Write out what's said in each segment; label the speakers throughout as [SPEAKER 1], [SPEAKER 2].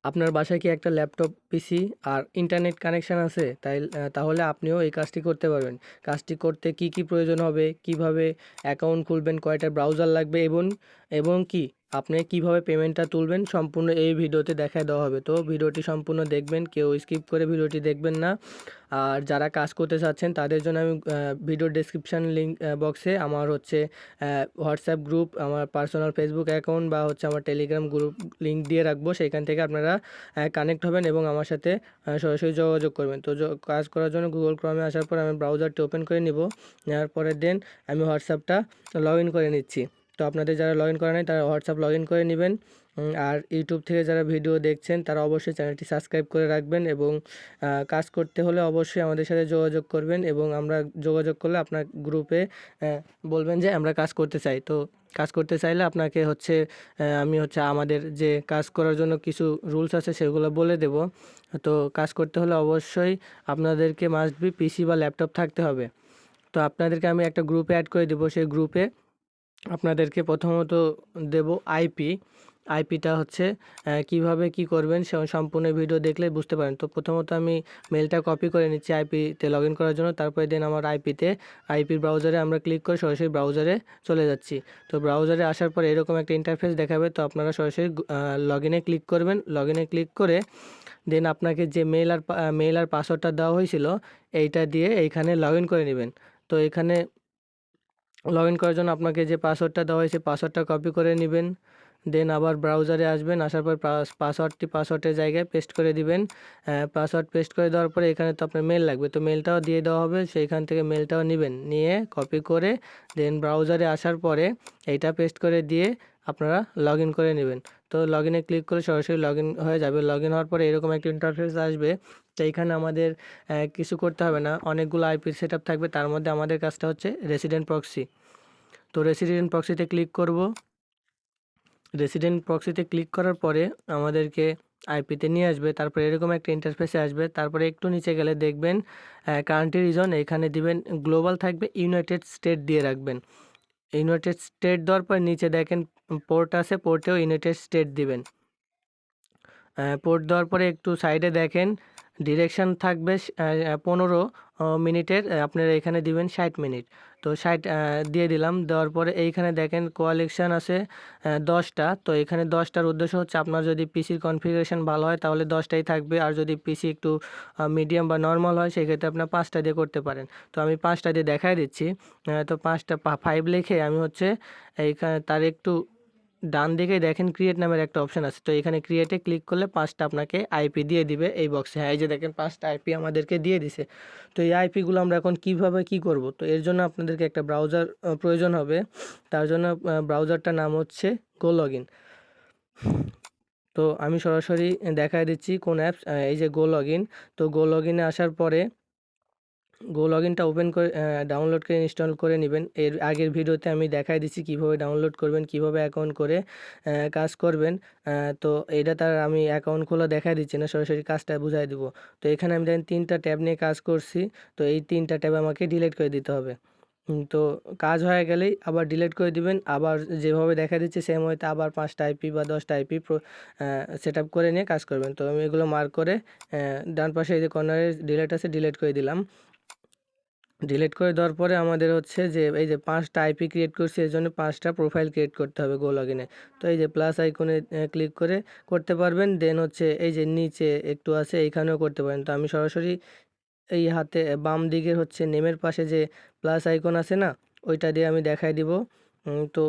[SPEAKER 1] আপনার বাসায় কি একটা ল্যাপটপ, পিসি আর ইন্টারনেট কানেকশন আছে? তাহলে আপনিও এই কাজটি করতে পারবেন। কাজটি করতে কি প্রয়োজন হবে, কিভাবে অ্যাকাউন্ট খুলবেন, কয়টা ব্রাউজার লাগবে এবং কি আপনি কিভাবে পেমেন্টটা তুলবেন সম্পূর্ণ এই ভিডিওতে দেখায় দেওয়া হবে। তো ভিডিওটি সম্পূর্ণ দেখবেন, কেউ স্কিপ করে ভিডিওটি দেখবেন না। আর যারা কাজ করতে চাচ্ছেন তাদের জন্য আমি ভিডিওর ডেসক্রিপশন লিঙ্ক বক্সে আমার হচ্ছে হোয়াটসঅ্যাপ গ্রুপ, আমার পার্সোনাল ফেসবুক অ্যাকাউন্ট বা হচ্ছে আমার টেলিগ্রাম গ্রুপ লিঙ্ক দিয়ে রাখবো। সেখান থেকে আপনারা কানেক্ট হবেন এবং আমার সাথে সরাসরি যোগাযোগ করবেন। তো কাজ করার জন্য গুগল ক্রমে আসার পর আমি ব্রাউজারটি ওপেন করে নিব। নেওয়ার পরে দেন আমি হোয়াটসঅ্যাপটা লগ ইন করে নিচ্ছি। তো আপনাদের যারা লগ ইন করা নেই তারা হোয়াটসঅ্যাপ লগ ইন করে নেবেন। আর ইউটিউব থেকে যারা ভিডিও দেখছেন তারা অবশ্যই চ্যানেলটি সাবস্ক্রাইব করে রাখবেন এবং কাজ করতে হলে অবশ্যই আমাদের সাথে যোগাযোগ করবেন এবং আমরা যোগাযোগ করলে আপনার গ্রুপে বলবেন যে আমরা কাজ করতে চাই। তো কাজ করতে চাইলে আপনাকে হচ্ছে আমি হচ্ছে আমাদের যে কাজ করার জন্য কিছু রুলস আছে সেগুলো বলে দেব। তো কাজ করতে হলে অবশ্যই আপনাদেরকে মাস্ট বি পিসি বা ল্যাপটপ থাকতে হবে। তো আপনাদেরকে আমি একটা গ্রুপে অ্যাড করে দেবো। সেই গ্রুপে আপনাদেরকে প্রথমত দেব আইপি। আইপিটা হচ্ছে কিভাবে কি করবেন সে সম্পূর্ণ ভিডিও দেখলে বুঝতে পারেন। তো প্রথমত আমি মেলটা কপি করে নিচ্ছি আইপিতে লগ ইন করার জন্য। তারপরে দেন আমার আইপির ব্রাউজারে আমরা ক্লিক করে সরাসরি ব্রাউজারে চলে যাচ্ছি। তো ব্রাউজারে আসার পরে এরকম একটা ইন্টারফেস দেখাবে। তো আপনারা সরাসরি লগ ইনে ক্লিক করবেন। লগ ইনে ক্লিক করে দেন আপনাকে যে মেল আর পাসওয়ার্ডটা দেওয়া হয়েছিল এইটা দিয়ে এইখানে লগ ইন করে নেবেন। তো এখানে লগ ইন করার জন্য আপনাকে যে পাসওয়ার্ডটা দেওয়া হয়েছে পাসওয়ার্ডটা কপি করে নেবেন। দেন আবার ব্রাউজারে আসবেন, আসার পর পাসওয়ার্ডের জায়গায় পেস্ট করে দিবেন। পাসওয়ার্ড পেস্ট করে দেওয়ার পরে এখানে তো আপনার মেল লাগবে, তো মেলটাও দিয়ে দেওয়া হবে। সেইখান থেকে মেলটাও নেবেন, নিয়ে কপি করে দেন ব্রাউজারে আসার পরে এইটা পেস্ট করে দিয়ে আপনারা লগ ইন করে নেবেন। তো লগ ইনে ক্লিক করে সরাসরি লগ ইন হয়ে যাবে। লগ ইন হওয়ার পরে এরকম একটা ইন্টারফেস আসবে। তো এইখানে আমাদের কিছু করতে হবে না, অনেকগুলো আইপি সেট আপ থাকবে। তার মধ্যে আমাদের কাজটা হচ্ছে রেসিডেন্ট প্রক্সি। তো রেসিডেন্ট প্রক্সিতে ক্লিক করব। রেসিডেন্ট প্রক্সিতে ক্লিক করার পরে আমাদেরকে আইপিতে নিয়ে আসবে। তারপরে এরকম একটা ইন্টারফেসে আসবে। তারপরে একটু নিচে গেলে দেখবেন কান্ট্রি রিজন এখানে দিবেন গ্লোবাল থাকবে, ইউনাইটেড স্টেট দিয়ে রাখবেন। ইউনাইটেড স্টেট দেওয়ার পর নিচে দেখেন পোর্ট আছে, পোর্টেও ইউনাইটেড স্টেট দিবেন। পোর্ট দেওয়ার পরে একটু সাইডে দেখেন ডিরেকশান থাকবে 15 মিনিটের, আপনারা এখানে দিবেন 60 মিনিট। তো 60 দিয়ে দিলাম। দেওয়ার পরে এইখানে দেখেন কোয়ালিকশান আছে 10টা। তো এখানে 10টার উদ্দেশ্য হচ্ছে আপনার যদি পিসির কনফিগারেশন ভালো হয় তাহলে 10টাই থাকবে, আর যদি পিসি একটু মিডিয়াম বা নর্মাল হয় সেক্ষেত্রে আপনার 5টা দিয়ে করতে পারেন। তো আমি 5টা দিয়ে দেখাই দিচ্ছি। তো 5 লিখে আমি হচ্ছে এইখানে তার একটু ডান দিকে দেখেন ক্রিয়েট নামের একটা অপশন আছে। তো এখানে ক্রিয়েটে ক্লিক করলে 5টা আপনাকে আইপি দিয়ে দিবে এই বক্সে। হ্যাঁ, এই যে দেখেন 5টা আইপি আমাদেরকে দিয়ে দিছে। তো এই আইপিগুলো আমরা এখন কিভাবে কি করব? তো এর জন্য আপনাদেরকে একটা ব্রাউজার প্রয়োজন হবে। তার জন্য ব্রাউজারটার নাম হচ্ছে গো লগইন। তো আমি সরাসরি দেখায় দিচ্ছি কোন অ্যাপস, এই যে গো লগইন। তো গো লগইনে আসার পরে গো লগইনটা ওপেন করে ডাউনলোড করে ইনস্টল করে নেবেন। এর আগের ভিডিওতে আমি দেখাই দিচ্ছি কিভাবে ডাউনলোড করবেন, কিভাবে অ্যাকাউন্ট করে কাজ করবেন। তো এটা তার আমি অ্যাকাউন্ট খোলা দেখাই দিচ্ছি না, সরাসরি কাজটা বুঝাই দিব। তো এখানে আমি দেখেন 3টা ট্যাব নিয়ে কাজ করছি। তো এই 3টা ট্যাব আমাকে ডিলিট করে দিতে হবে। তো কাজ হয়ে গেলেই আবার ডিলিট করে দিবেন। আবার যেভাবে দেখা দিচ্ছে সেম ওয়েতে আবার 5টা আইপি বা 10টা আইপি সেট আপ করে নিয়ে কাজ করবেন। তো আমি এগুলো মার্ক করে ডান পাশে এই যে কর্নারে ডিলিট আছে, ডিলিট করে দিলাম। ডিলিট করে দেওয়ার পরে আমাদের হচ্ছে যে এই যে 5টা আইপি ক্রিয়েট করছি, এর জন্য 5টা প্রোফাইল ক্রিয়েট করতে হবে গো লগইনে। তো এই যে প্লাস আইকনে ক্লিক করে করতে পারবেন। দেন হচ্ছে এই যে নিচে একটু আছে এইখানেও করতে পারেন। তো আমি সরাসরি এই হাতে বাম দিকের হচ্ছে নেমের পাশে যে প্লাস আইকন আছে না, ওইটা দিয়ে আমি দেখাই দিব। তো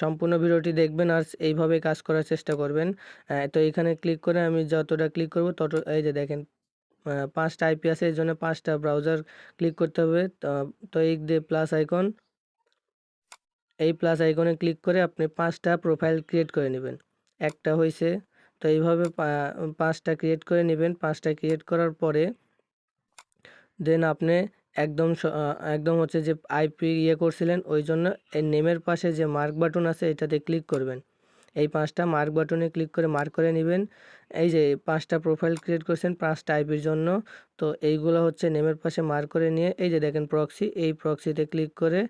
[SPEAKER 1] সম্পূর্ণ ভিডিওটি দেখবেন আর এইভাবে কাজ করার চেষ্টা করবেন। তো এখানে ক্লিক করে আমি যতটা ক্লিক করব তত এই যে দেখেন 5টা আইপি আছে, এর জন্য 5টা ব্রাউজার ক্লিক করতে হবে। তো এই যে প্লাস আইকন, এই প্লাস আইকনে ক্লিক করে আপনি 5টা প্রোফাইল ক্রিয়েট করে নেবেন। একটা হয়েছে। তো এইভাবে 5টা ক্রিয়েট করে নেবেন। 5টা ক্রিয়েট করার পরে দেন আপনি একদম হচ্ছে যে আইপি করছিলেন ওই জন্য এই নেমের পাশে যে মার্ক বাটন আছে এটাতে ক্লিক করবেন। এই 5টা মার্ক বাটনে ক্লিক করে মার্ক করে নেবেন। এই যে 5টা প্রোফাইল ক্রিয়েট করছেন 5টা আইপির জন্য। তো এইগুলো হচ্ছে নেমের পাশে মার্ক করে নিয়ে এই যে দেখেন প্রক্সি, এই প্রক্সিতে ক্লিক করে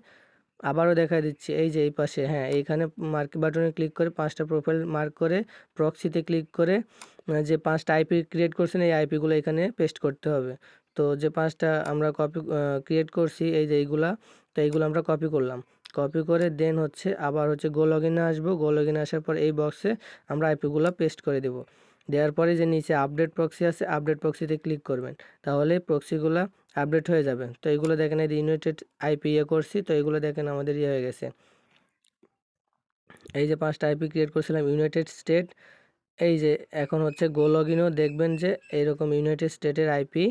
[SPEAKER 1] আবারও দেখায় দিচ্ছি, এই যে এই পাশে, হ্যাঁ এইখানে মার্ক বাটনে ক্লিক করে 5টা প্রোফাইল মার্ক করে প্রক্সিতে ক্লিক করে যে 5টা আইপি ক্রিয়েট করছেন এই আইপিগুলো এখানে পেস্ট করতে হবে। তো যে 5টা আমরা ক্রিয়েট করছি এই যে এইগুলা, তো এইগুলো আমরা কপি করলাম, কপি করে দেন হচ্ছে আবার হচ্ছে গো লগইনে আসবো, গো লগইনে আসার পর এই বক্সে আমরা আইপিগুলো পেস্ট করে দেব। দেওয়ার পরে যে নিচে আপডেট প্রক্সি আছে আপডেট প্রক্সিতে ক্লিক করবেন, তাহলে প্রক্সিগুলো আপডেট হয়ে যাবে। তো এগুলো দেখেন এই ইউনাইটেড আইপি করছি, তো এগুলো দেখেন আমাদের হয়ে গেছে। এই যে 5টা আইপি ক্রিয়েট করছিলাম ইউনাইটেড স্টেট, এই যে এখন হচ্ছে গো লগইনও দেখবেন যে এইরকম ইউনাইটেড স্টেটের আইপি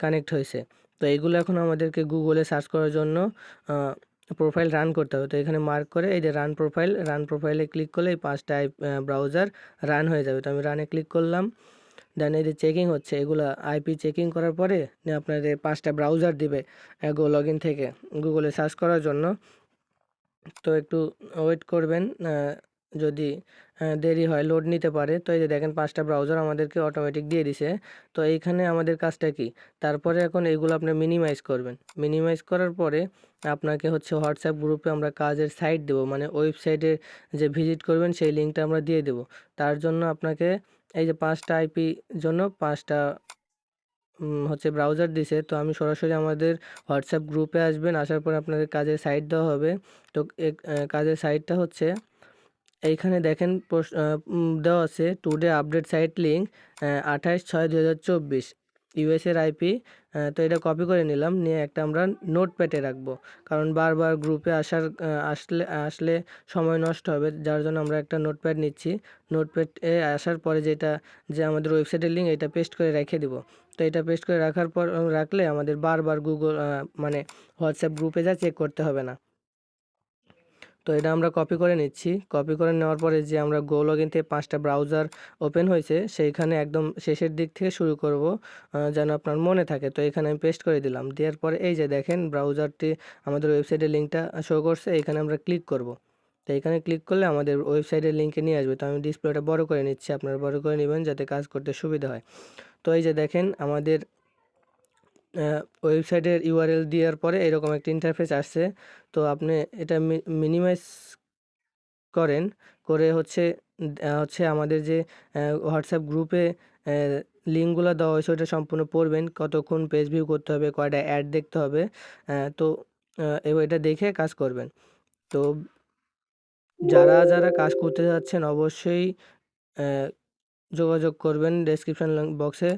[SPEAKER 1] কানেক্ট হয়েছে। তো এইগুলো এখন আমাদেরকে গুগলে সার্চ করার জন্য প্রোফাইল রান করতে হবে। তো এখানে মার্ক করে এই যে রান প্রোফাইলে ক্লিক করলে এই 5টা ব্রাউজার রান হয়ে যাবে। তো আমি রানে ক্লিক করলাম, দেন এই যে চেকিং হচ্ছে, এগুলো আইপি চেকিং করার পরে আপনাদের 5টা ব্রাউজার দিবে গো লগইন থেকে গুগলে সার্চ করার জন্য। তো একটু ওয়েট করবেন, যদি দেরি হয় লোড নিতে পারে। তো এই যে দেখেন 5টা ব্রাউজার আমাদেরকে অটোমেটিক দিয়ে দিছে। তো এইখানে আমাদের কাজটা কি, তারপরে এখন এইগুলো আপনি মিনিমাইজ করবেন। মিনিমাইজ করার পরে আপনাকে হচ্ছে হোয়াটসঅ্যাপ গ্রুপে আমরা কাজের সাইট দেবো, মানে ওয়েবসাইটে যে ভিজিট করবেন সেই লিঙ্কটা আমরা দিয়ে দেবো। তার জন্য আপনাকে এই যে 5টা আইপি জন্য 5টা হচ্ছে ব্রাউজার দিছে। তো আমি সরাসরি আমাদের হোয়াটসঅ্যাপ গ্রুপে আসবেন, আসার পর আপনাদের কাজের সাইট দেওয়া হবে। তো কাজের সাইটটা হচ্ছে এইখানে দেখেন দেওয়া আছে টুডে আপডেট সাইট লিঙ্ক 28/6/2024 ইউএসের আইপি। তো এটা কপি করে নিলাম, নিয়ে একটা আমরা নোটপ্যাডে রাখবো, কারণ বারবার গ্রুপে আসলে সময় নষ্ট হবে, যার জন্য আমরা একটা নোটপ্যাড নিচ্ছি। নোটপ্যাডে আসার পরে যে আমাদের ওয়েবসাইটের লিঙ্ক এটা পেস্ট করে রেখে দিব। তো এটা পেস্ট করে রাখার পর রাখলে আমাদের বারবার গুগল মানে হোয়াটসঅ্যাপ গ্রুপে যা চেক করতে হবে না। তো এটা আমরা কপি করে নিচ্ছি, কপি করে নেওয়ার পরে যে আমরা গো লগইন থেকে 5টা ব্রাউজার ওপেন হয়েছে সেইখানে একদম শেষের দিক থেকে শুরু করব, যেন আপনার মনে থাকে। তো এখানে আমি পেস্ট করে দিলাম, দেওয়ার পরে এই যে দেখেন ব্রাউজারটি আমাদের ওয়েবসাইটের লিঙ্কটা শো করছে, এখানে আমরা ক্লিক করব। তো এখানে ক্লিক করলে আমাদের ওয়েবসাইটের লিঙ্কে নিয়ে আসবে। তো আমি ডিসপ্লেটা বড় করে নিচ্ছি, আপনারা বড় করে নেবেন যাতে কাজ করতে সুবিধা হয়। তো এই যে দেখেন আমাদের ওয়েবসাইটের ইউআরএল দেওয়ার পরে এরকম একটা ইন্টারফেস আসছে। তো আপনি এটা মিনিমাইজ করেন, করে হচ্ছে আমাদের যে হোয়াটসঅ্যাপ গ্রুপে লিঙ্কগুলো দেওয়া হয়েছে ওটা সম্পূর্ণ পড়বেন, কতক্ষণ পেজ ভিউ করতে হবে, কয়টা অ্যাড দেখতে হবে। তো এবার এটা দেখে কাজ করবেন। তো যারা কাজ করতে যাচ্ছেন অবশ্যই যোগাযোগ করবেন, ডেসক্রিপশন বক্সে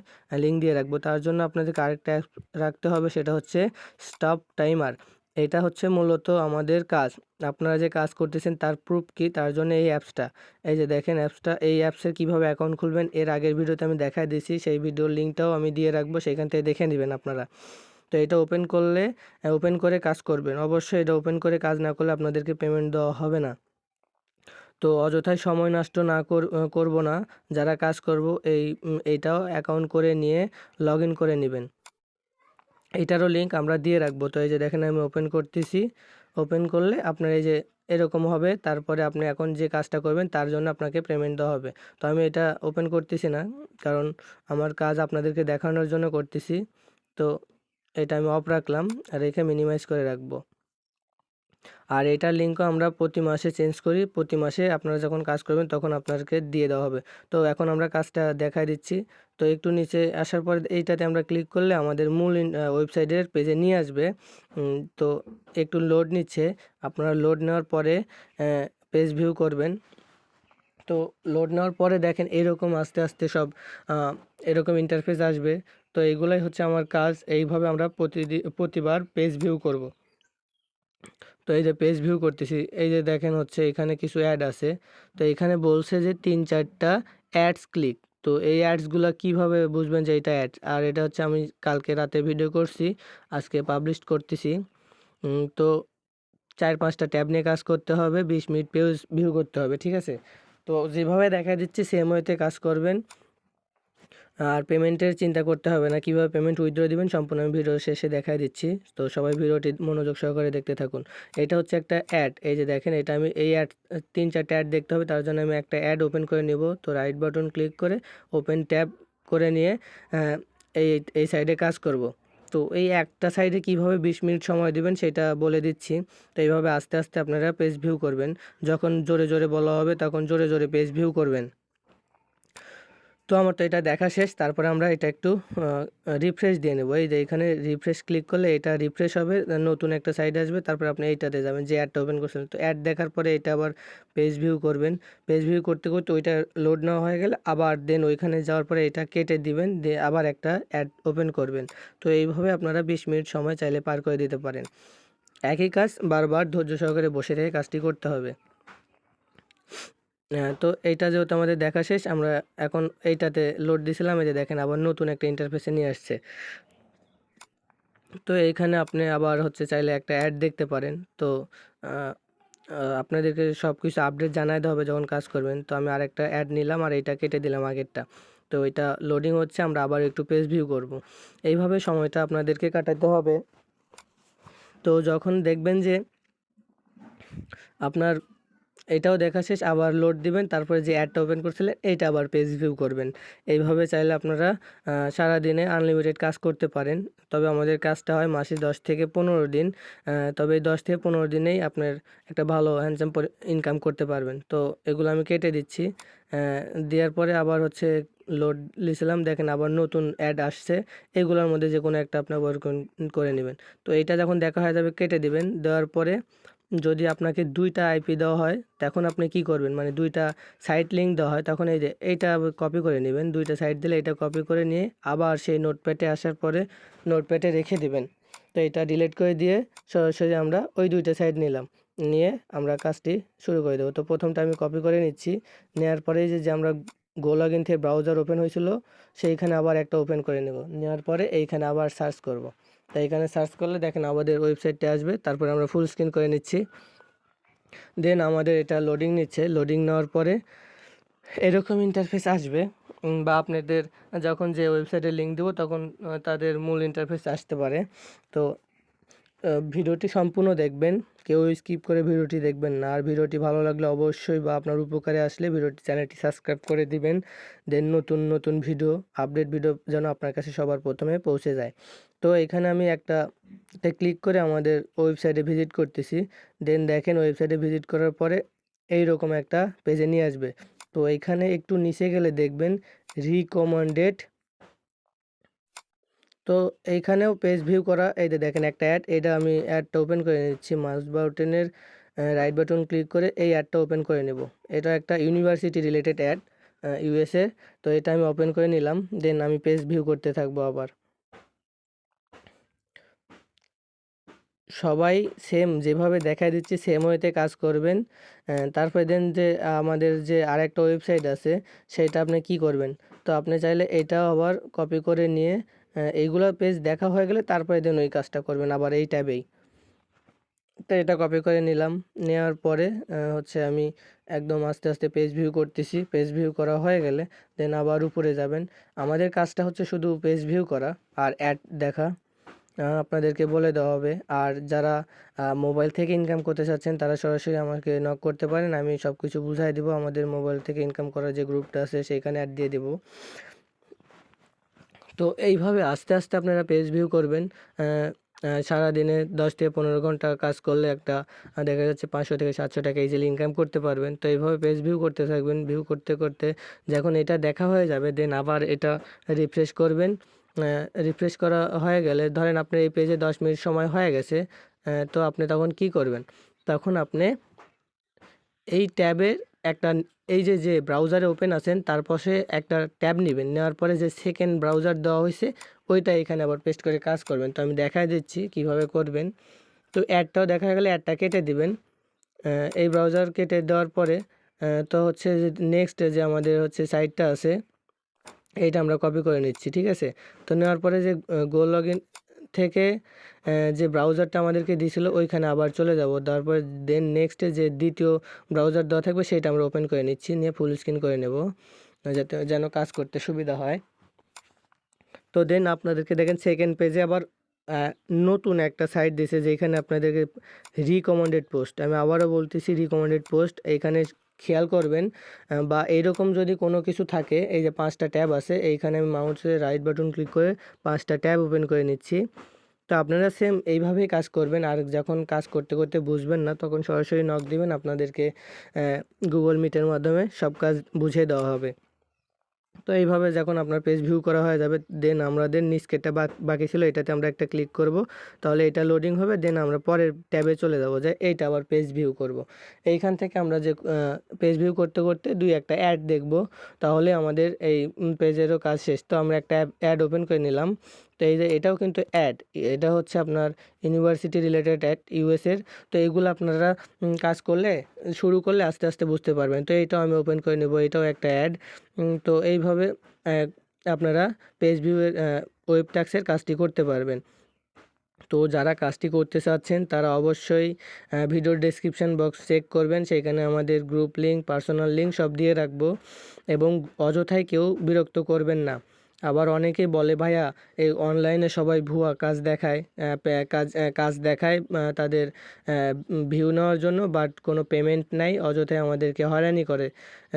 [SPEAKER 1] লিঙ্ক দিয়ে রাখবো। তার জন্য আপনাদেরকে আরেকটা অ্যাপ রাখতে হবে, সেটা হচ্ছে স্টপ টাইমার। এটা হচ্ছে মূলত আমাদের কাজ, আপনারা যে কাজ করতেছেন তার প্রুফ কি, তার জন্য এই অ্যাপসটা। এই যে দেখেন অ্যাপসটা, এই অ্যাপসের কীভাবে অ্যাকাউন্ট খুলবেন এর আগের ভিডিওতে আমি দেখাই দিয়েছি, সেই ভিডিওর লিঙ্কটাও আমি দিয়ে রাখবো, সেখান থেকে দেখে নেবেন আপনারা। তো এটা ওপেন করে কাজ করবেন। অবশ্যই এটা ওপেন করে কাজ না করলে আপনাদেরকে পেমেন্ট দেওয়া হবে না। তো অযথায় সময় নষ্ট না করব না, যারা কাজ করব এইটাও অ্যাকাউন্ট করে নিয়ে লগ ইন করে নেবেন। এইটারও লিঙ্ক আমরা দিয়ে রাখবো। তো এই যে দেখেন আমি ওপেন করতেছি, ওপেন করলে আপনার এই যে এরকম হবে, তারপরে আপনি এখন যে কাজটা করবেন তার জন্য আপনাকে পেমেন্ট দেওয়া হবে। তো আমি এটা ওপেন করতেছি না, কারণ আমার কাজ আপনাদেরকে দেখানোর জন্য করতেছি। তো এটা আমি অফ রাখলাম, রেখে মিনিমাইজ করে রাখবো। আর এটার লিঙ্কও আমরা প্রতি মাসে চেঞ্জ করি, প্রতি মাসে আপনারা যখন কাজ করবেন তখন আপনাদেরকে দিয়ে দেওয়া হবে। তো এখন আমরা কাজটা দেখাই দিচ্ছি। তো একটু নিচে আসার পর এইটাতে আমরা ক্লিক করলে আমাদের মূল ওয়েবসাইটের পেজে নিয়ে আসবে। তো একটু লোড নিচ্ছে, আপনারা লোড নেওয়ার পরে পেজ ভিউ করবেন। তো লোড নেওয়ার পরে দেখেন এরকম আস্তে আস্তে সব এরকম ইন্টারফেস আসবে। তো এইগুলাই হচ্ছে আমার কাজ, এইভাবে আমরা প্রতিবার পেজ ভিউ করব। তো এই যে পেজ ভিউ করতেছি, এই যে দেখেন হচ্ছে এখানে কিছু অ্যাড আছে। তো এখানে বলছে যে 3-4টা অ্যাডস ক্লিক। তো এই অ্যাডসগুলো কিভাবে বুঝবেন যে এটা অ্যাড, আর এটা হচ্ছে আমি কালকে রাতে ভিডিও করছি, আজকে পাবলিশ করতেছি। তো 4-5টা ট্যাব নিয়ে কাজ করতে হবে, 20 মিনিট পেজ ভিউ করতে হবে, ঠিক আছে? তো যেভাবে দেখা দিচ্ছে সেম ওয়েতে কাজ করবেন। আর পেমেন্টের চিন্তা করতে হবে না, কীভাবে পেমেন্ট উইথড্র দিবেন সম্পূর্ণ আমি ভিডিও শেষে দেখাই দিচ্ছি। তো সবাই ভিডিওটি মনোযোগ সহকারে দেখতে থাকুন। এটা হচ্ছে একটা অ্যাড, এই যে দেখেন এটা আমি এই অ্যাড 3-4টা অ্যাড দেখতে হবে, তার জন্য আমি একটা অ্যাড ওপেন করে নেব। তো রাইট বাটন ক্লিক করে ওপেন ট্যাব করে নিয়ে এই সাইডে কাজ করব। তো এই একটা সাইডে কিভাবে 20 মিনিট সময় দিবেন সেটা বলে দিচ্ছি। তো এইভাবে আস্তে আস্তে আপনারা পেজ ভিউ করবেন। যখন জোরে জোরে বলা হবে তখন জোরে জোরে পেজ ভিউ করবেন। তো আমার তো এটা দেখা শেষ। তারপরে আমরা এটা একটু রিফ্রেশ দিয়ে নেব। এই যে এখানে রিফ্রেশ ক্লিক করলে এটা রিফ্রেশ হবে, নতুন একটা সাইড আসবে। তারপরে আপনি এইটাতে যাবেন যে অ্যাডটা ওপেন করছিলেন। তো অ্যাড দেখার পরে এটা আবার পেজ ভিউ করবেন। পেজ ভিউ করতে করতে ওইটা লোড নেওয়া হয়ে গেলে আবার দেন ওইখানে যাওয়ার পরে এটা কেটে দিবেন, দিয়ে আবার একটা অ্যাড ওপেন করবেন। তো এইভাবে আপনারা 20 মিনিট সময় চাইলে পার করে দিতে পারেন। একই কাজ বারবার ধৈর্য সহকারে বসে থেকে কাজটি করতে হবে। তো এইটা যেহেতু আমাদের দেখা শেষ, আমরা এখন এইটাতে লোড দিছিলাম, এই যে দেখেন আবার নতুন একটা ইন্টারফেসে নিয়ে আসছে। তো এইখানে আপনি আবার হচ্ছে চাইলে একটা অ্যাড দেখতে পারেন। তো আপনাদেরকে সব কিছু আপডেট জানাতে হবে যখন কাজ করবেন। তো আমি আরেকটা অ্যাড নিলাম আর এইটা কেটে দিলাম আগেরটা। তো এটা লোডিং হচ্ছে, আমরা আবার একটু পেজ ভিউ করব। এইভাবে সময়টা আপনাদেরকে কাটাতে হবে। তো যখন দেখবেন যে আপনার এটাও দেখা শেষ, আবার লোড দিবেন, তারপরে যে অ্যাডটা ওপেন করছিলেন এইটা আবার পেজ ভিউ করবেন। এইভাবে চাইলে আপনারা সারাদিনে আনলিমিটেড কাজ করতে পারেন। তবে আমাদের কাজটা হয় মাসে 10 থেকে 15 দিন। তবে এই 10 থেকে 15 দিনেই আপনার একটা ভালো হ্যান্ডসাম ইনকাম করতে পারবেন। তো এগুলো আমি কেটে দিচ্ছি। দেওয়ার পরে আবার হচ্ছে লোড লিছিলাম, দেখেন আবার নতুন অ্যাড আসছে। এগুলোর মধ্যে যে কোনো একটা আপনার ওয়ার্ক করে নেবেন। তো এইটা যখন দেখা হয়ে যাবে কেটে দিবেন। দেওয়ার পরে যদি আপনাকে 2টা আইপি দেওয়া হয় তখন আপনি কি করবেন, মানে 2টা সাইট লিঙ্ক দেওয়া হয় তখন এই যে এইটা কপি করে নেবেন। 2টা সাইট দিলে এটা কপি করে নিয়ে আবার সেই নোটপ্যাডে আসার পরে নোটপ্যাডে রেখে দিবেন। তো এটা ডিলিট করে দিয়ে সরাসরি আমরা ওই 2টা সাইট নিলাম, নিয়ে আমরা কাজটি শুরু করে দেবো। তো প্রথমটা আমি কপি করে নিচ্ছি। নেওয়ার পরে যে আমরা গো লগ ইন থেকে ব্রাউজার ওপেন হয়েছিল সেইখানে আবার একটা ওপেন করে নেব। নেওয়ার পরে এইখানে আবার সার্চ করব। তো এইখানে সার্চ করলে দেখেন আমাদের ওয়েবসাইটটা আসবে। তারপরে আমরা ফুল স্ক্রিন করে নিচ্ছি। দেন আমাদের এটা লোডিং নিচ্ছে। লোডিং নেওয়ার পরে এরকম ইন্টারফেস আসবে, বা আপনাদের যখন যে ওয়েবসাইটের লিঙ্ক দেবো তখন তাদের মূল ইন্টারফেস আসতে পারে। তো ভিডিওটি সম্পূর্ণ দেখবেন, কেউ স্কিপ করে ভিডিওটি দেখবেন না। আর ভিডিওটি ভালো লাগলে অবশ্যই বা আপনার উপকারে আসলে চ্যানেলটি সাবস্ক্রাইব করে দিবেন। দেন নতুন নতুন ভিডিও, আপডেট ভিডিও যেন আপনার কাছে সবার প্রথমে পৌঁছে যায়। তো এখানে আমি একটা ক্লিক করে আমাদের ওয়েবসাইটে ভিজিট করতেছি। দেন দেখেন ওয়েবসাইটে ভিজিট করার পরে এইরকম একটা পেজে নিয়ে আসবে। তো এইখানে একটু নিচে গেলে দেখবেন রিকমেন্ডেড। তো এইখানেও পেজ ভিউ করা, এই যে দেখেন একটা অ্যাড, এটা আমি অ্যাডটা ওপেন করে নিচ্ছি। মাউস বাটনের রাইট বাটন ক্লিক করে এই অ্যাডটা ওপেন করে নেব। এটা একটা ইউনিভার্সিটি রিলেটেড অ্যাড, ইউএসএ। তো এটা আমি ওপেন করে নিলাম। দেন আমি পেজ ভিউ করতে থাকবো আবার। সবাই সেম যেভাবে দেখায় দিচ্ছি সেম ওয়েতে কাজ করবেন। তারপরে দেন যে আমাদের যে আরেকটা ওয়েবসাইট আছে সেটা আপনি কি করবেন, তো আপনি চাইলে এটাও আবার কপি করে নিয়ে এইগুলো পেজ দেখা হয়ে গেলে তারপরে দেন ওই কাজটা করবেন আবার এই ট্যাবেই। তো এটা কপি করে নিলাম। নেওয়ার পরে হচ্ছে আমি একদম আস্তে আস্তে পেজ ভিউ করতেছি। পেজ ভিউ করা হয়ে গেলে দেন আবার উপরে যাবেন। আমাদের কাজটা হচ্ছে শুধু পেজ ভিউ করা আর অ্যাড দেখা আপনাদেরকে বলে দেওয়া হবে। আর যারা মোবাইল থেকে ইনকাম করতে চাচ্ছেন তারা সরাসরি আমাকে নক করতে পারেন, আমি সব কিছু বুঝাই দেবো। আমাদের মোবাইল থেকে ইনকাম করার যে গ্রুপটা আছে সেইখানে অ্যাড দিয়ে দেবো। তো এইভাবে আস্তে আস্তে আপনারা পেজ ভিউ করবেন। সারাদিনে 10 থেকে 15 ঘন্টা কাজ করলে একটা দেখা যাচ্ছে 500 থেকে 700 টাকা ইজিলি ইনকাম করতে পারবেন। তো এইভাবে পেজ ভিউ করতে থাকবেন। ভিউ করতে করতে যখন এটা দেখা হয়ে যাবে দেন আবার এটা রিফ্রেশ করবেন। রিফ্রেশ করা হয়ে গেলে ধরেন আপনার এই পেজে 10 মিনিট সময় হয়ে গেছে। তো আপনি তখন কি করবেন, তখন আপনি এই ট্যাবের একটা, এই যে ব্রাউজারে ওপেন আছেন তার পাশে একটা ট্যাব নেবেন। নেওয়ার পরে যে সেকেন্ড ব্রাউজার দেওয়া হয়েছে ওইটা এখানে আবার পেস্ট করে কাজ করবেন। তো আমি দেখাই দিচ্ছি কিভাবে করবেন। তো অ্যাডটাও দেখা গেলে অ্যাডটা কেটে দিবেন। এই ব্রাউজার কেটে দেওয়ার পরে তো হচ্ছে যে নেক্সট যে আমাদের হচ্ছে সাইটটা আছে এইটা আমরা কপি করে নিচ্ছি, ঠিক আছে। তো নেওয়ার পরে যে গো লগ ইন থেকে যে ব্রাউজারটা আমাদেরকে দিয়েছিল ওইখানে আবার চলে যাব। তারপরে দেন নেক্সটে যে দ্বিতীয় ব্রাউজার দেওয়া থাকবে সেটা আমরা ওপেন করে নিচ্ছি, নিয়ে ফুল স্ক্রিন করে নেব যাতে যেন কাজ করতে সুবিধা হয়। তো দেন আপনাদেরকে দেখেন সেকেন্ড পেজে আবার নতুন একটা সাইট দিয়েছে যেখানে আপনাদেরকে রিকমেন্ডেড পোস্ট, আমি আবারও বলতেছি রিকমেন্ডেড পোস্ট, এইখানে খেয়াল করবেন বা এইরকম যদি কোনো কিছু থাকে, এই যে 5টা ট্যাব আছে, এইখানে আমি মাউসের রাইট বাটন ক্লিক করে 5টা ট্যাব ওপেন করে নিচ্ছি। তো আপনারা সেম এইভাবেই কাজ করবেন। আর যখন কাজ করতে করতে বুঝবেন না, তখন সরাসরি নক দিবেন, আপনাদেরকে গুগল মিটের মাধ্যমে সব কাজ বুঝিয়ে দেওয়া হবে। তো এইভাবে যখন আপনার পেজ ভিউ করা হয়ে যাবে, দেন আমাদের নিচকেরটা বাকি ছিল, এটাতে আমরা একটা ক্লিক করব, তাহলে এটা লোডিং হবে। দেন আমরা পরের ট্যাবে চলে যাব, যে এইটা আবার পেজ ভিউ করব। এইখান থেকে আমরা যে পেজ ভিউ করতে করতে 2-1টা অ্যাড দেখব, তাহলে আমাদের এই পেজেরও কাজ শেষ। তো আমরা একটা অ্যাড ওপেন করে নিলাম। তো এই যে এটাও কিন্তু অ্যাড, এটা হচ্ছে আপনার ইউনিভার্সিটি রিলেটেড অ্যাড ইউএসের। তো এইগুলো আপনারা কাজ করলে, শুরু করলে আস্তে আস্তে বুঝতে পারবেন। তো এইটাও আমি ওপেন করে নেব, এটাও একটা অ্যাড। তো এইভাবে আপনারা পেজ ভিউয়ের ওয়েব ট্যাক্সের কাজটি করতে পারবেন। তো যারা কাজটি করতে চাচ্ছেন তারা অবশ্যই ভিডিওর ডেসক্রিপশন বক্স চেক করবেন, সেখানে আমাদের গ্রুপ লিঙ্ক, পার্সোনাল লিঙ্ক সব দিয়ে রাখবো। এবং অযথায় কেউ বিরক্ত করবেন না। আবার অনেকেই বলে, ভাইয়া এই অনলাইনে সবাই ভুয়া কাজ দেখায়, কাজ দেখায় তাদের ভিউ নেওয়ার জন্য, বাট কোনো পেমেন্ট নাই, অযথায় আমাদেরকে হয়রানি করে।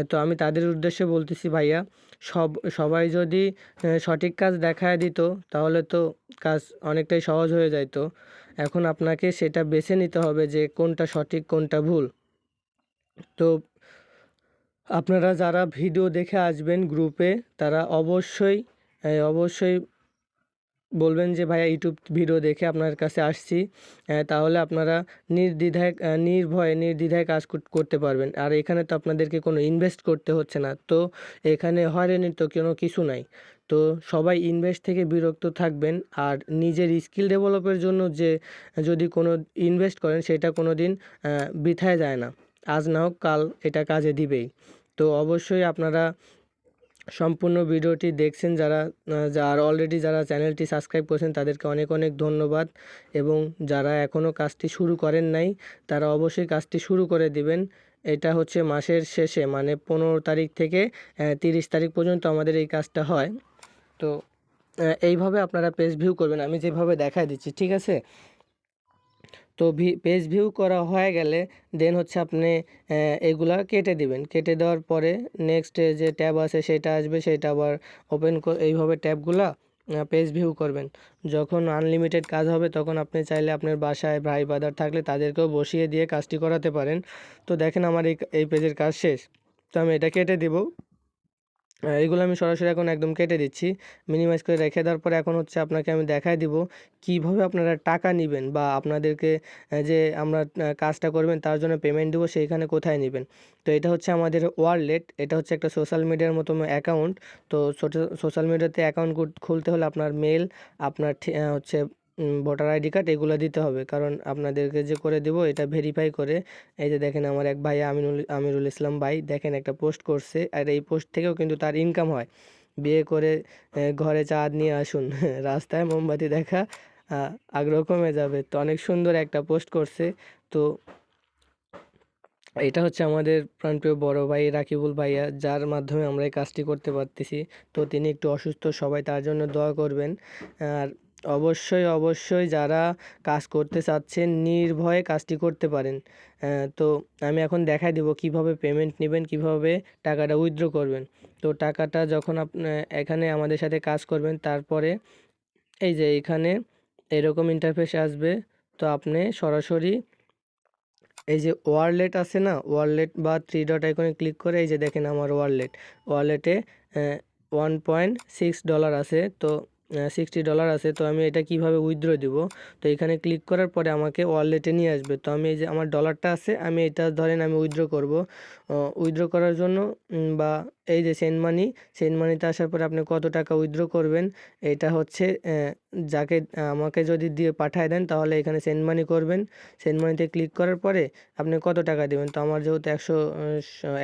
[SPEAKER 1] তো আমি তাদের উদ্দেশ্যে বলতেছি, ভাইয়া সবাই যদি সঠিক কাজ দেখায় দিত, তাহলে তো কাজ অনেকটাই সহজ হয়ে যাইত। এখন আপনাকে সেটা বেছে নিতে হবে যে কোনটা সঠিক কোনটা ভুল। তো আপনারা যারা ভিডিও দেখে আসবেন গ্রুপে, তারা অবশ্যই বলবেন যে ভাইয়া ইউটিউব ভিডিও দেখে আপনার কাছে আসছি। তাহলে আপনারা নির্দ্বিধায় কাজ করতে পারবেন। আর এখানে তো আপনাদেরকে কোনো ইনভেস্ট করতে হচ্ছে না, তো এখানে হয়রানির তো কোনো কিছু নাই। তো সবাই ইনভেস্ট থেকে বিরক্ত থাকবেন। আর নিজের স্কিল ডেভেলপের জন্য যদি কোনো ইনভেস্ট করেন, সেটা কোনো দিন বৃথায় যায় না। আজ না হোক কাল এটা কাজে দিবেই। তো অবশ্যই আপনারা সম্পূর্ণ ভিডিওটি দেখছেন, অলরেডি যারা চ্যানেলটি সাবস্ক্রাইব করেছেন তাদেরকে অনেক অনেক ধন্যবাদ। এবং যারা এখনও কাজটি শুরু করেন নাই, তারা অবশ্যই কাজটি শুরু করে দিবেন। এটা হচ্ছে মাসের শেষে, মানে 15 তারিখ থেকে 30 তারিখ পর্যন্ত আমাদের এই কাজটা হয়। তো এইভাবে আপনারা পেজ ভিউ করবেন, আমি যেভাবে দেখায় দিচ্ছি, ঠিক আছে? তো পেজ ভিউ করা হয়ে গেলে দেন হচ্ছে আপনি এগুলা কেটে দিবেন। কেটে দেওয়ার পরে নেক্সট যে ট্যাব আছে সেটা আসবে, সেটা আবার এইভাবে ট্যাবগুলা পেজ ভিউ করবেন। যখন আনলিমিটেড কাজ হবে, তখন আপনি চাইলে আপনার বাসায় ভাই ব্রাদার থাকলে তাদেরকেও বসিয়ে দিয়ে কাজটি করাতে পারেন। তো দেখেন আমার এই পেজের কাজ শেষ। তো আমি এটা কেটে দিব। এইগুলো আমি সরাসরি এখন একদম কেটে দিচ্ছি, মিনিমাইজ করে রেখে দেওয়ার পরে এখন হচ্ছে আপনাকে আমি দেখায় দিব কিভাবে আপনারা টাকা নেবেন, বা আপনাদেরকে যে আমরা কাজটা করবেন তার জন্য পেমেন্ট দেবো, সেইখানে কোথায় নেবেন। তো এটা হচ্ছে আমাদের ওয়ালেট, এটা হচ্ছে একটা সোশ্যাল মিডিয়ার মতো অ্যাকাউন্ট। তো সোশ্যাল মিডিয়াতে অ্যাকাউন্ট খুলতে হলে আপনার মেল, আপনার হচ্ছে ভোটার আইডি কার্ড, এগুলো দিতে হবে। কারণ আপনাদেরকে যে করে দেবো এটা ভেরিফাই করে। এই যে দেখেন আমার এক ভাই আমিরুল ইসলাম ভাই, দেখেন একটা পোস্ট করছে, আর এই পোস্ট থেকেও কিন্তু তার ইনকাম হয়। বিয়ে করে ঘরে চাঁদ নিয়ে আসুন, রাস্তায় মোমবাতি দেখা আগ্রহ কমে যাবে। তো অনেক সুন্দর একটা পোস্ট করছে। তো এটা হচ্ছে আমাদের প্রাণপ্রিয় বড় ভাই রাকিবুল ভাইয়া, যার মাধ্যমে আমরা এই কাজটি করতে পারতেছি। তো তিনি একটু অসুস্থ, সবাই তার জন্য দোয়া করবেন। আর অবশ্যই যারা কাজ করতে চাচ্ছেন নির্ভয়ে কাজটি করতে পারেন। তো আমি এখন দেখাই দেবো কিভাবে পেমেন্ট নেবেন, কিভাবে টাকাটা উইথড্র করবেন। তো টাকাটা যখন আপনি এখানে আমাদের সাথে কাজ করবেন, তারপরে এই যে এখানে এরকম ইন্টারফেস আসবে। তো আপনি সরাসরি এই যে ওয়ালেট আছে না, ওয়ালেট বা 3 ডট আইকনে ক্লিক করে এই যে দেখেন আমার ওয়ালেটে $1.6 আছে। তো $60 আছে। তো আমি এটা কিভাবে উইথড্র দিব, তো এখানে ক্লিক করার পরে আমাকে ওয়ালেটে নিয়ে আসবে। তো আমি এই যে আমার ডলারটা আছে, আমি এটা ধরেন আমি উইথড্র করব। উইথড্র করার জন্য বা এই যে সেন্ড মানিতে আসার পরে আপনি কত টাকা উইথড্র করবেন, এটা হচ্ছে যাকে আমাকে যদি দিয়ে পাঠায় দেন, তাহলে এখানে সেন্ড মানি করবেন। সেন্ড মানিতে ক্লিক করার পরে আপনি কত টাকা দেবেন। তো আমার যেহেতু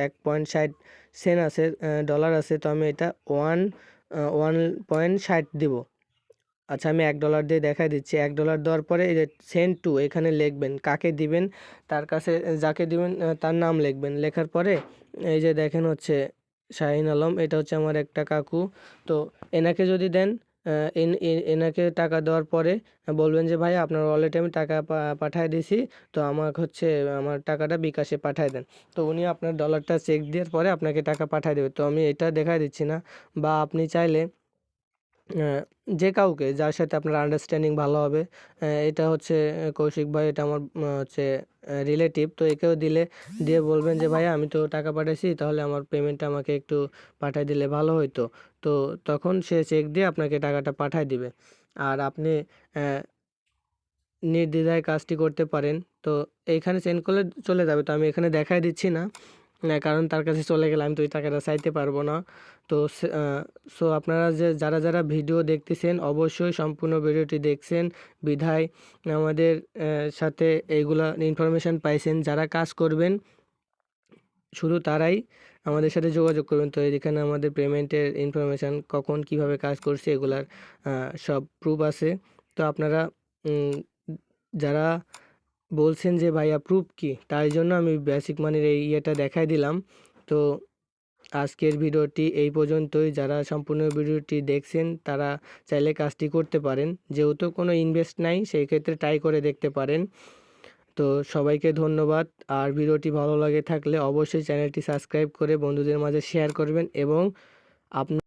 [SPEAKER 1] 1.60 আছে, ডলার আছে, তো আমি এটা 1.60 দিব। আচ্ছা, আমি $1 দিয়ে দেখাই দিচ্ছি। $1 দেওয়ার পরে এই যে সেন্ড টু এখানে লিখবেন, কাকে দিবেন, তার কাছে যাকে দিবেন তার নাম লিখবেন। লেখার পরে এই যে দেখেন হচ্ছে শাহিন আলম, এটা হচ্ছে আমার একটা কাকু। তো এনাকে যদি দেন এনাকে টাকা দেওয়ার পরে বলবেন যে ভাই আপনার ওয়ালেটে আমি টাকা পাঠায় দিয়েছি, তো আমাকে হচ্ছে আমার টাকাটা বিকাশে পাঠায় দেন। তো উনি আপনার ডলারটা চেক দেওয়ার পরে আপনাকে টাকা পাঠায় দেবে। তো আমি এটা দেখাই দিচ্ছি না, বা আপনি চাইলে যে কাউকে যার সাথে আপনার আন্ডারস্ট্যান্ডিং ভালো হবে, এটা হচ্ছে কৌশিক ভাই, এটা আমার হচ্ছে রিলেটিভ, তো একেও দিয়ে বলবেন যে ভাইয়া আমি তো টাকা পাঠাইছি, তাহলে আমার পেমেন্টটা আমাকে একটু পাঠাই দিলে ভালো হতো। তো তখন সে চেক দিয়ে আপনাকে টাকাটা পাঠায় দিবে, আর আপনি নির্দ্বিধায় কাজটি করতে পারেন। তো এইখানে সেন্ড করলে চলে যাবে, তো আমি এখানে দেখাই দিচ্ছি না, কারণ তার কাছে চলে গেলে আমি তো ওই টাকাটা চাইতে পারবো না। তো সো আপনারা যারা যারা ভিডিও দেখতেছেন অবশ্যই সম্পূর্ণ ভিডিওটি দেখছেন বিধায় আমাদের সাথে এইগুলা ইনফরমেশান পাইছেন। যারা কাজ করবেন শুধু তারাই আমাদের সাথে যোগাযোগ করবেন। তো এখানে আমাদের পেমেন্টের ইনফরমেশান, কখন কিভাবে কাজ করছে এগুলার সব প্রুফ আছে। তো আপনারা যারা বলছেন যে ভাইয়া প্রুফ কি, তাই জন্য আমি বেসিক মানির এই ইয়েটা দেখাই দিলাম। তো আজকের ভিডিওটি এই পর্যন্তই। যারা সম্পূর্ণ ভিডিওটি দেখছেন তারা চাইলে কাজটি করতে পারেন, যেহেতু কোনো ইনভেস্ট নাই সেই ক্ষেত্রে ট্রাই করে দেখতে পারেন। তো সবাইকে ধন্যবাদ, আর ভিডিওটি ভালো লাগে থাকলে অবশ্যই চ্যানেলটি সাবস্ক্রাইব করে বন্ধুদের মাঝে শেয়ার করবেন এবং আপনার